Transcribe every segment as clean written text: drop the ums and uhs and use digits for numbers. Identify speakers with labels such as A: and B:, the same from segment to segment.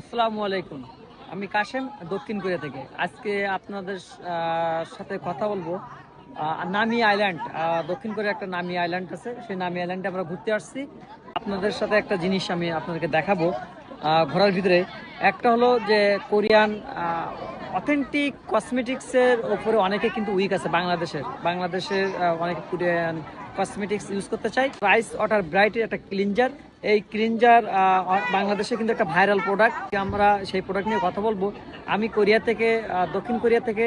A: আসসালামু আলাইকুম। আমি কাশেম, দক্ষিণ কোরিয়া থেকে। আজকে আপনাদের সাথে কথা বলবো নামি আইল্যান্ড। দক্ষিণ কোরিয়া একটা নামি আইল্যান্ড আছে, সেই নামি আইল্যান্ডে আমরা ঘুরতে আসছি। আপনাদের সাথে একটা জিনিস আমি আপনাদেরকে দেখাবো ঘোরার ভিতরে। একটা হলো যে কোরিয়ান অথেন্টিক কসমেটিক্সের ওপরে অনেকে কিন্তু উইক আছে। বাংলাদেশের অনেকে কোরিয়ান কসমেটিক্স ইউজ করতে চাই। রাইস ওয়াটার ব্রাইটের একটা ক্লিনজার, এই ক্লিনজার বাংলাদেশে কিন্তু একটা ভাইরাল প্রোডাক্ট। আমরা সেই প্রোডাক্ট নিয়ে কথা বলবো। আমি কোরিয়া থেকে, দক্ষিণ কোরিয়া থেকে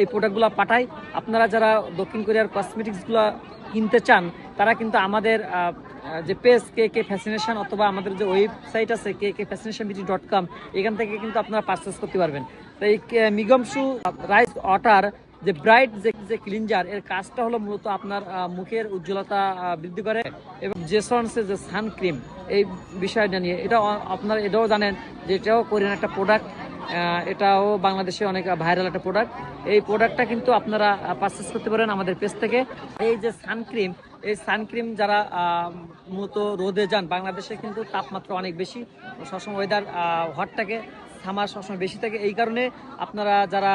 A: এই প্রোডাক্টগুলো পাঠাই। আপনারা যারা দক্ষিণ কোরিয়ার কসমেটিক্সগুলো কিনতে চান, তারা কিন্তু আমাদের যে পেজ কে ফ্যাসিনেশন অথবা আমাদের যে ওয়েবসাইট আছে kfascinationbeauty.com, এখান থেকে কিন্তু আপনারা পারচেস করতে পারবেন। তো এই মিগমসু রাইস ওয়াটার যে ব্রাইট যে ক্লিনজার, এর কাজটা হলো মূলত আপনার মুখের উজ্জ্বলতা বৃদ্ধি করে। এবং জেসন্সের যে সানক্রিম, এই বিষয়টা নিয়ে আপনারা এটাও জানেন যে এটাও কোরিয়ান একটা প্রোডাক্ট। এটাও বাংলাদেশে অনেক ভাইরাল একটা প্রোডাক্ট। এই প্রোডাক্টটা কিন্তু আপনারা পারচেস করতে পারেন আমাদের পেজ থেকে। এই যে সানক্রিম, এই সানক্রিম যারা মূলত রোদে যান, বাংলাদেশে কিন্তু তাপমাত্রা অনেক বেশি, সবসময় ওয়েদার হট থাকে, সামার সবসময় বেশি থাকে। এই কারণে আপনারা যারা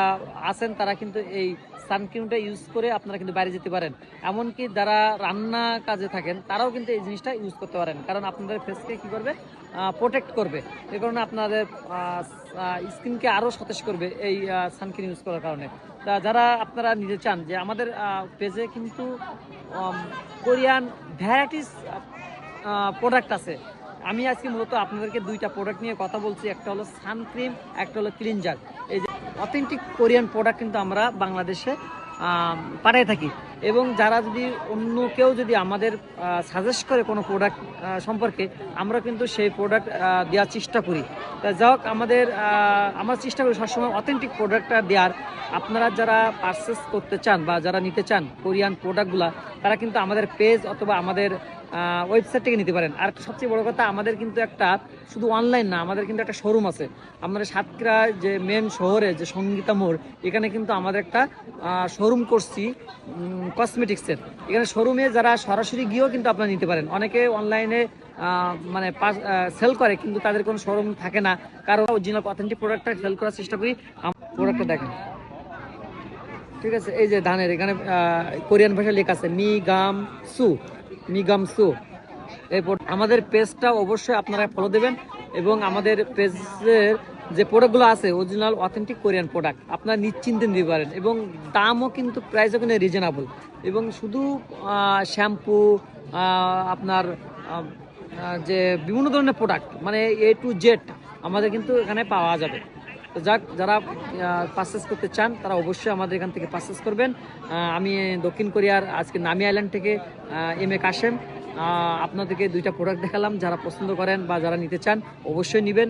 A: আছেন তারা কিন্তু এই সানক্রিমটা ইউজ করে আপনারা কিন্তু বাইরে যেতে পারেন। এমনকি যারা রান্না কাজে থাকেন তারাও কিন্তু এই জিনিসটা ইউজ করতে পারেন, কারণ আপনাদের ফেসকে কি করবে, প্রোটেক্ট করবে। এই কারণে আপনাদের স্কিনকে আরও সতেজ করবে এই সানক্রিম ইউজ করার কারণে। তা যারা আপনারা নিতে চান, যে আমাদের পেজে কিন্তু কোরিয়ান ভ্যারাইটিস প্রোডাক্ট আছে। আমি আজকে মূলত আপনাদেরকে দুইটা প্রোডাক্ট নিয়ে কথা বলছি, একটা হলো সানক্রিম, একটা হলো ক্লিনজার। এই যে অথেন্টিক কোরিয়ান প্রোডাক্ট কিন্তু আমরা বাংলাদেশে পাঠিয়ে থাকি। এবং যারা যদি অন্য কেউ যদি আমাদের সাজেস্ট করে কোনো প্রোডাক্ট সম্পর্কে, আমরা কিন্তু সেই প্রোডাক্ট দেওয়ার চেষ্টা করি। তা যাই হোক, আমরা চেষ্টা করি সবসময় অথেন্টিক প্রোডাক্টটা দেওয়ার। আপনারা যারা পারচেস করতে চান বা যারা নিতে চান কোরিয়ান প্রোডাক্টগুলা, তারা কিন্তু আমাদের পেজ অথবা আমাদের ওয়েবসাইট থেকে নিতে পারেন। আর সবচেয়ে বড় কথা, আমাদের কিন্তু একটা শুধু অনলাইন না, আমাদের কিন্তু একটা শোরুম আছে। আমাদের সাতক্ষীরা যে মেন শহরে যে সঙ্গীতা মোড়, এখানে কিন্তু আমাদের একটা শোরুম করছি কসমেটিক্সের। এখানে শোরুমে যারা সরাসরি গিয়েও কিন্তু আপনারা নিতে পারেন। অনেকে অনলাইনে মানে সেল করে, কিন্তু তাদের কোনো শোরুম থাকে না, কারণ অরিজিনাল অথেন্টিক প্রোডাক্টটা সেল করার চেষ্টা করি। প্রোডাক্টটা দেখেন, ঠিক আছে? এই যে ধানের এখানে কোরিয়ান ভাষায় লেখা আছে মিগামসু। এরপর আমাদের পেজটা অবশ্যই আপনারা ফলো দেবেন, এবং আমাদের পেজের যে প্রোডাক্টগুলো আছে অরিজিনাল অথেন্টিক কোরিয়ান প্রোডাক্ট আপনারা নিশ্চিন্তে নিতে পারেন। এবং দামও কিন্তু প্রাইসও কিন্তু রিজনেবল। এবং শুধু শ্যাম্পু, আপনার যে বিভিন্ন ধরনের প্রোডাক্ট, মানে A to Z আমাদের কিন্তু এখানে পাওয়া যাবে। তো যারা পারচেস করতে চান তারা অবশ্যই আমাদের এখান থেকে পারচেস করবেন। আমি দক্ষিণ কোরিয়ার আজকে নামি আইল্যান্ড থেকে কাশেম আপনাদেরকে দুইটা প্রোডাক্ট দেখালাম। যারা পছন্দ করেন বা যারা নিতে চান অবশ্যই নেবেন।